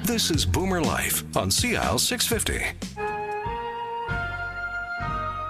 This is Boomer Life on CL 650.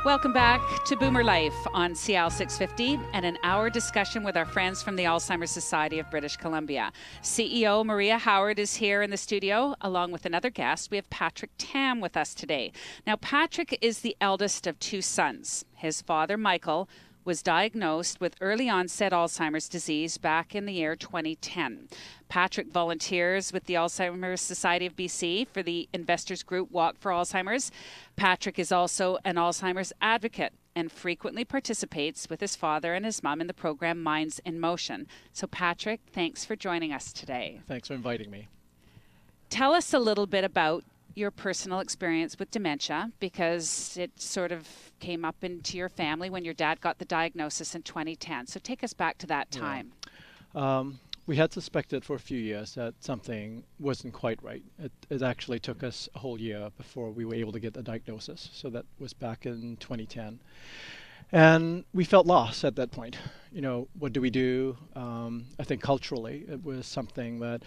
Welcome back to Boomer Life on CL 650 and an hour discussion with our friends from the Alzheimer's Society of British Columbia. CEO Maria Howard is here in the studio along with another guest. We have Patrick Tam with us today. Now, Patrick is the eldest of two sons. His father, Michael, was diagnosed with early onset Alzheimer's disease back in the year 2010. Patrick volunteers with the Alzheimer's Society of BC for the investors group Walk for Alzheimer's. Patrick is also an Alzheimer's advocate and frequently participates with his father and his mom in the program Minds in Motion. So Patrick, thanks for joining us today. Thanks for inviting me. Tell us a little bit about your personal experience with dementia, because it sort of came up into your family when your dad got the diagnosis in 2010. So take us back to that time. Yeah. We had suspected for a few years that something wasn't quite right. It actually took us a whole year before we were able to get the diagnosis. So that was back in 2010. And we felt lost at that point. You know, what do we do? I think culturally it was something that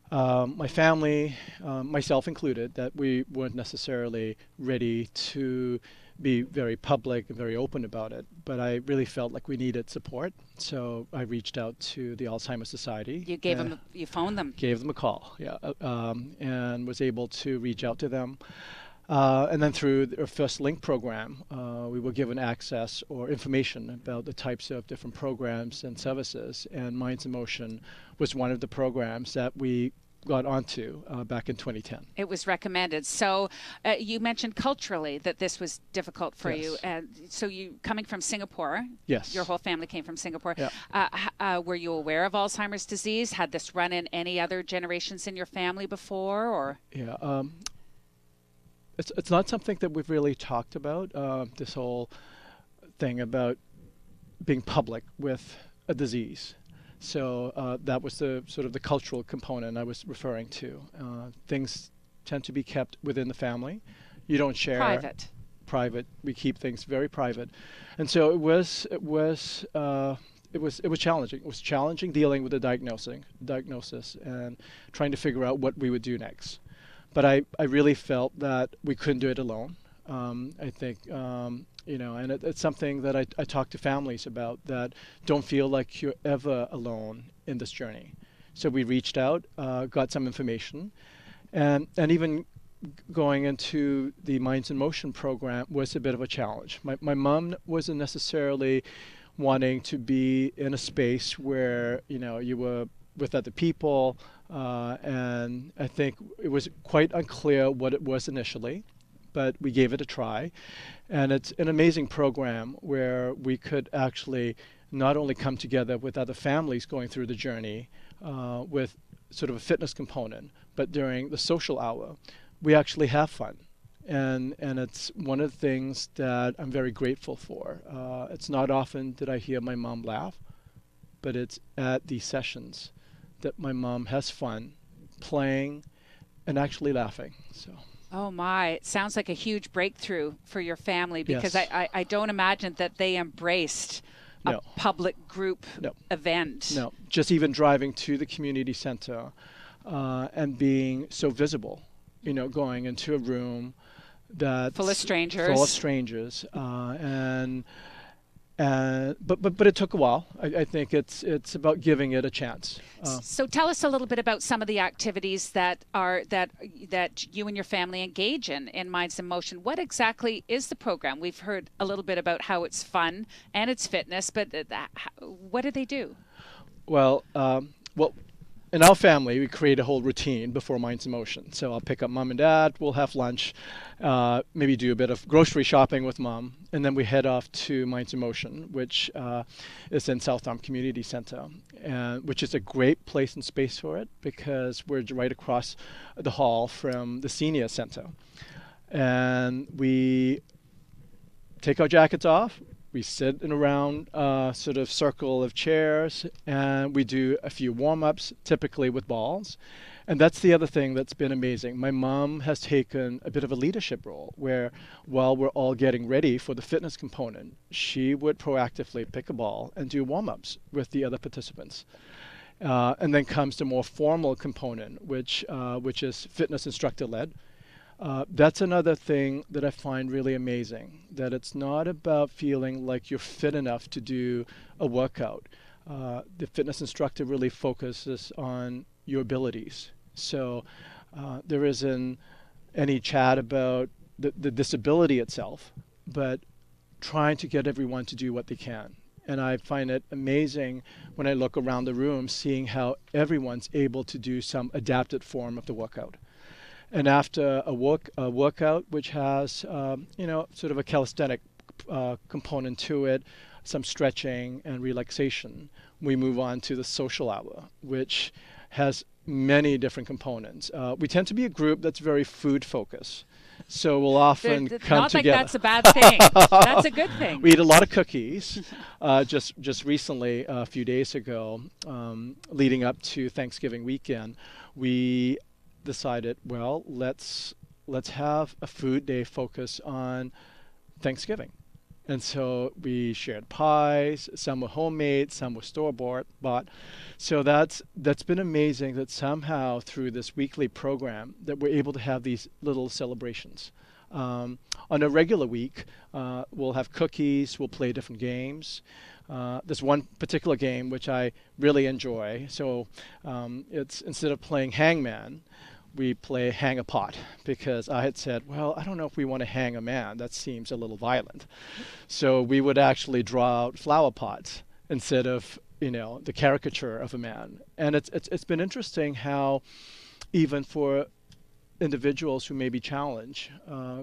my family, myself included, that we weren't necessarily ready to be very public and very open about it. But I really felt like we needed support. So I reached out to the Alzheimer's Society. You phoned them? Gave them a call, yeah, and was able to reach out to them. And then through our First Link program, we were given access or information about the types of different programs and services. And Minds in Motion was one of the programs that we got onto back in 2010. It was recommended. So you mentioned culturally that this was difficult for Yes. you. So you coming from Singapore, Yes. your whole family came from Singapore. Yeah. Were you aware of Alzheimer's disease? Had this run in any other generations in your family before? Or Yeah. It's not something that we've really talked about, this whole thing about being public with a disease. So that was the sort of the cultural component I was referring to. Things tend to be kept within the family. You don't share. Private. We keep things very private. And so it was challenging. It was challenging dealing with the diagnosis and trying to figure out what we would do next. But I really felt that we couldn't do it alone. I think, and it's something that I talk to families about, that don't feel like you're ever alone in this journey. So we reached out, got some information, and even going into the Minds in Motion program was a bit of a challenge. My mom wasn't necessarily wanting to be in a space where, you were with other people, and I think it was quite unclear what it was initially, but we gave it a try. And it's an amazing program where we could actually not only come together with other families going through the journey with sort of a fitness component, but during the social hour, we actually have fun. And it's one of the things that I'm very grateful for. It's not often that I hear my mom laugh, but it's at these sessions that my mom has fun playing and actually laughing. So. Oh my, it sounds like a huge breakthrough for your family, because Yes. I don't imagine that they embraced a public group event. No, just even driving to the community center and being so visible, going into a room that's full of strangers. But it took a while. I think it's about giving it a chance. So tell us a little bit about some of the activities that you and your family engage in Minds in Motion. What exactly is the program? We've heard a little bit about how it's fun and it's fitness, but what do they do? Well, in our family, we create a whole routine before Minds in Motion. So I'll pick up mom and dad, we'll have lunch, maybe do a bit of grocery shopping with mom, and then we head off to Minds in Motion, which is in South Arm Community Center, which is a great place and space for it because we're right across the hall from the senior center. And we take our jackets off. We sit in a round sort of circle of chairs, and we do a few warm-ups, typically with balls. And that's the other thing that's been amazing. My mom has taken a bit of a leadership role where while we're all getting ready for the fitness component, she would proactively pick a ball and do warm-ups with the other participants. And then comes the more formal component, which is fitness instructor led. That's another thing that I find really amazing, that it's not about feeling like you're fit enough to do a workout. The fitness instructor really focuses on your abilities. So there isn't any chat about the disability itself, but trying to get everyone to do what they can. And I find it amazing when I look around the room, seeing how everyone's able to do some adapted form of the workout. And after a workout which has, sort of a calisthenic component to it, some stretching and relaxation, we move on to the social hour, which has many different components. We tend to be a group that's very food focused. So we'll often come not together. Not like that's a bad thing. That's a good thing. We eat a lot of cookies. Just recently, a few days ago, leading up to Thanksgiving weekend, we decided, well, let's have a food day focus on Thanksgiving. And so we shared pies. Some were homemade, some were store-bought. So that's been amazing that somehow through this weekly program that we're able to have these little celebrations. On a regular week, we'll have cookies, we'll play different games. There's one particular game which I really enjoy. So it's, instead of playing hangman, we play hang a pot, because I had said, well, I don't know if we want to hang a man. That seems a little violent. So we would actually draw out flower pots instead of, the caricature of a man. And it's been interesting how even for individuals who may be challenged,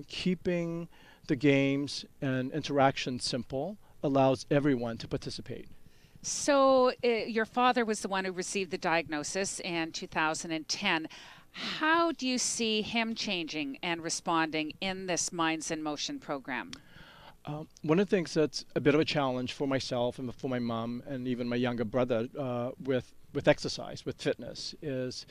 keeping the games and interaction simple allows everyone to participate. So your father was the one who received the diagnosis in 2010. How do you see him changing and responding in this Minds in Motion program? One of the things that's a bit of a challenge for myself and for my mom and even my younger brother with exercise, with fitness, is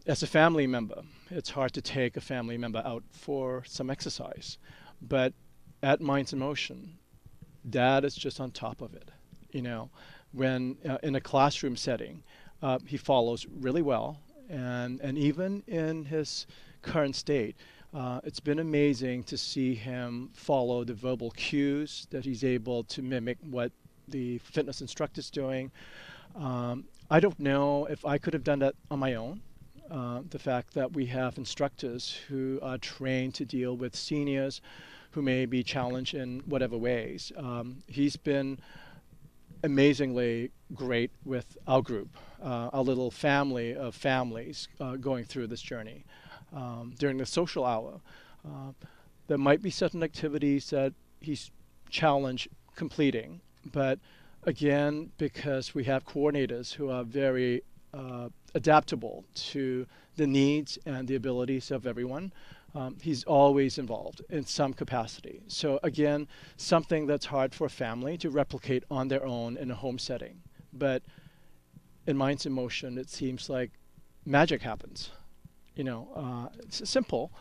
as a family member, it's hard to take a family member out for some exercise. But at Minds in Motion, Dad is just on top of it. When in a classroom setting, he follows really well. And even in his current state, it's been amazing to see him follow the verbal cues, that he's able to mimic what the fitness instructor's doing. I don't know if I could have done that on my own. The fact that we have instructors who are trained to deal with seniors who may be challenged in whatever ways. He's been amazingly great with our group, our little family of families going through this journey. During the social hour, there might be certain activities that he's challenged completing, but again, because we have coordinators who are very adaptable to the needs and the abilities of everyone, he's always involved in some capacity. So again, something that's hard for a family to replicate on their own in a home setting. But in Minds in Motion, it seems like magic happens. It's simple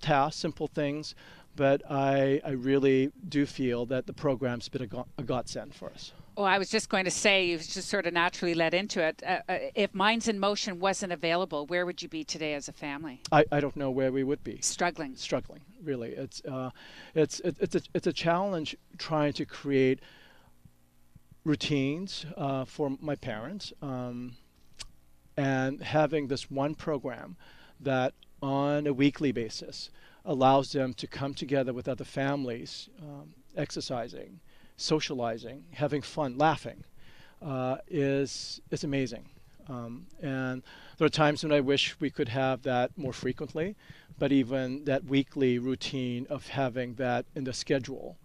tasks, simple things, but I really do feel that the program's been a godsend for us. Well, I was just going to say, you just sort of naturally led into it. If Minds in Motion wasn't available, where would you be today as a family? I don't know where we would be. Struggling, really. It's a challenge trying to create routines for my parents, and having this one program that on a weekly basis allows them to come together with other families, exercising, socializing, having fun, laughing, is amazing. And there are times when I wish we could have that more frequently, but even that weekly routine of having that in the schedule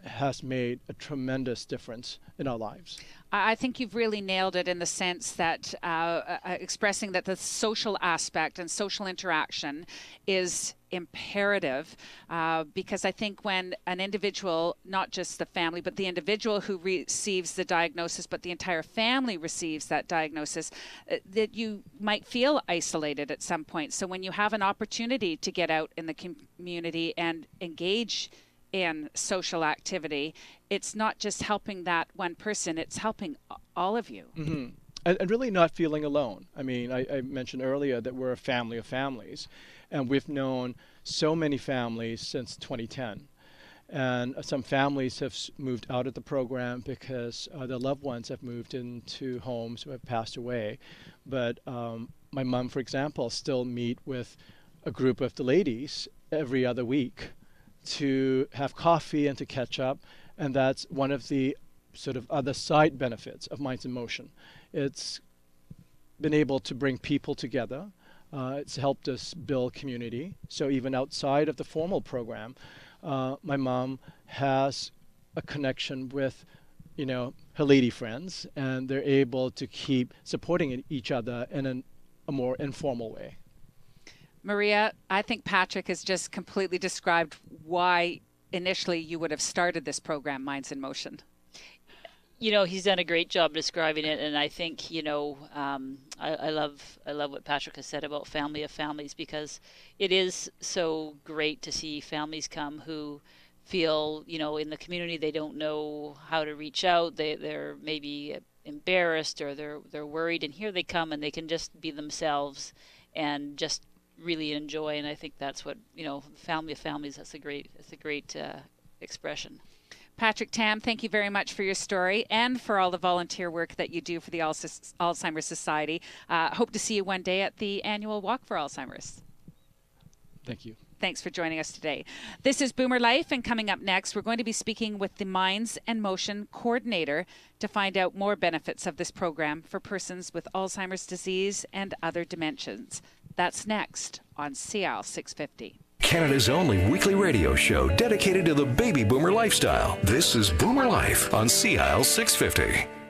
has made a tremendous difference in our lives. I think you've really nailed it in the sense that expressing that the social aspect and social interaction is imperative, because I think when an individual, not just the family, but the individual who receives the diagnosis, but the entire family receives that diagnosis, that you might feel isolated at some point. So when you have an opportunity to get out in the community and engage in social activity, it's not just helping that one person, it's helping all of you. Mm-hmm. and really not feeling alone. I mean, I mentioned earlier that we're a family of families, and we've known so many families since 2010. And some families have moved out of the program because their loved ones have moved into homes who have passed away. But my mom, for example, still meet with a group of the ladies every other week to have coffee and to catch up. And that's one of the sort of other side benefits of Minds in Motion. It's been able to bring people together. It's helped us build community. So even outside of the formal program, my mom has a connection with, her lady friends, and they're able to keep supporting each other in a more informal way. Maria, I think Patrick has just completely described why initially you would have started this program, Minds in Motion. He's done a great job describing it, and I think, I love what Patrick has said about family of families, because it is so great to see families come who feel, in the community they don't know how to reach out. They're maybe embarrassed, or they're worried, and here they come and they can just be themselves and just really enjoy. And I think that's what, family of families, that's a great expression. Patrick Tam, thank you very much for your story and for all the volunteer work that you do for the Alzheimer's Society. Hope to see you one day at the annual Walk for Alzheimer's. Thank you. Thanks for joining us today. This is Boomer Life, and coming up next, we're going to be speaking with the Minds in Motion coordinator to find out more benefits of this program for persons with Alzheimer's disease and other dementias. That's next on CIAL 650. Canada's only weekly radio show dedicated to the baby boomer lifestyle. This is Boomer Life on CIAL 650.